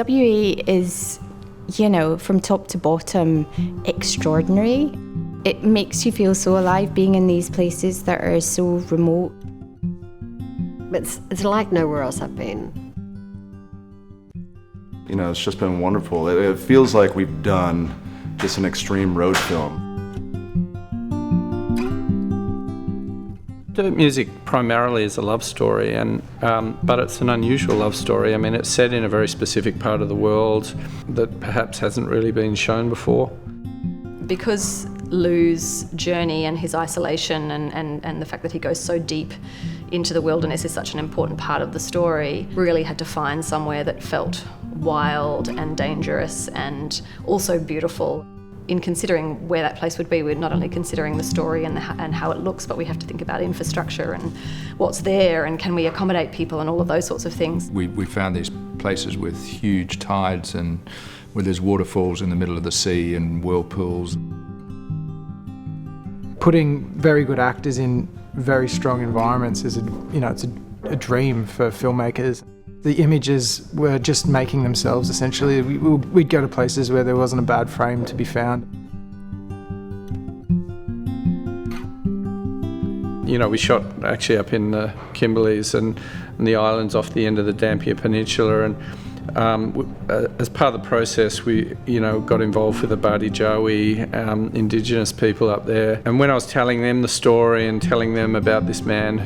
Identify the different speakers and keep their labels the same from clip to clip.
Speaker 1: WA is, from top to bottom, extraordinary. It makes you feel so alive being in these places that are so remote.
Speaker 2: It's like nowhere else I've been.
Speaker 3: It's just been wonderful. It feels like we've done just an extreme road film.
Speaker 4: Dirt music primarily is a love story, but it's an unusual love story. I mean, it's set in a very specific part of the world that perhaps hasn't really been shown before.
Speaker 5: Because Lou's journey and his isolation and the fact that he goes so deep into the wilderness is such an important part of the story, really had to find somewhere that felt wild and dangerous and also beautiful. In considering where that place would be, we're not only considering the story and how it looks, but we have to think about infrastructure and what's there and can we accommodate people and all of those sorts of things.
Speaker 6: We found these places with huge tides and where there's waterfalls in the middle of the sea and whirlpools.
Speaker 7: Putting very good actors in very strong environments is it's a dream for filmmakers. The images were just making themselves, essentially. We'd go to places where there wasn't a bad frame to be found.
Speaker 4: We shot actually up in the Kimberleys and the islands off the end of the Dampier Peninsula, and as part of the process we got involved with the Bardijawi Indigenous people up there, and when I was telling them the story and telling them about this man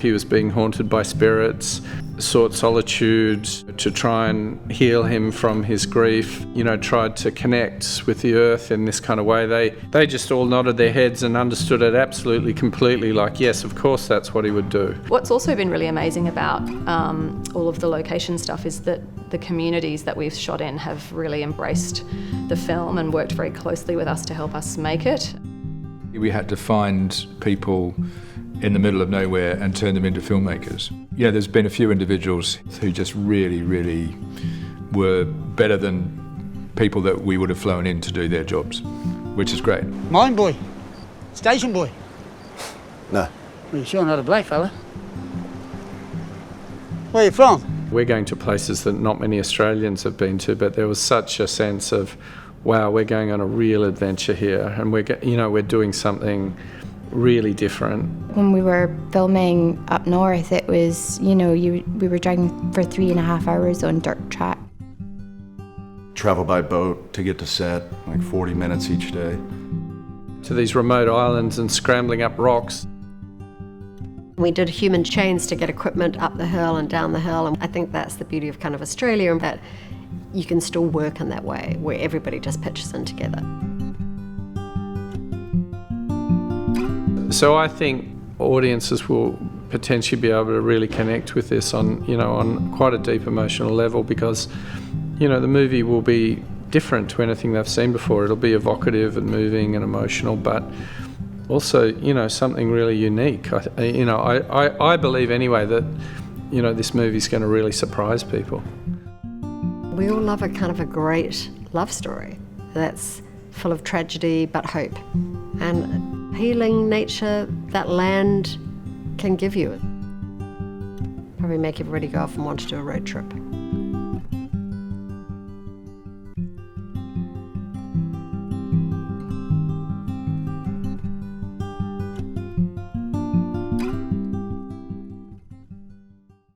Speaker 4: he was being haunted by spirits, sought solitude to try and heal him from his grief, tried to connect with the earth in this kind of way, they just all nodded their heads and understood it absolutely completely, like yes, of course that's what he would do.
Speaker 5: What's also been really amazing about all of the location stuff is that the communities that we've shot in have really embraced the film and worked very closely with us to help us make it.
Speaker 6: We had to find people in the middle of nowhere and turn them into filmmakers. There's been a few individuals who just really, really were better than people that we would have flown in to do their jobs, which is great.
Speaker 8: Mine boy, station boy.
Speaker 3: No.
Speaker 8: Well, you're sure not a black fella. Where are you from?
Speaker 4: We're going to places that not many Australians have been to, but there was such a sense of, wow, we're going on a real adventure here, and we're doing something really different.
Speaker 1: When we were filming up north, it was, we were driving for 3.5 hours on dirt track.
Speaker 3: Travel by boat to get to set, like 40 minutes each day.
Speaker 4: To these remote islands and scrambling up rocks.
Speaker 2: We did human chains to get equipment up the hill and down the hill, and I think that's the beauty of kind of Australia, and that you can still work in that way, where everybody just pitches in together.
Speaker 4: So I think audiences will potentially be able to really connect with this on quite a deep emotional level, because, the movie will be different to anything they've seen before. It'll be evocative and moving and emotional, but also, something really unique. I believe anyway that, this movie's going to really surprise people.
Speaker 2: We all love a kind of a great love story that's full of tragedy but hope, and healing nature that land can give you. Probably make everybody go off and want to do a road trip.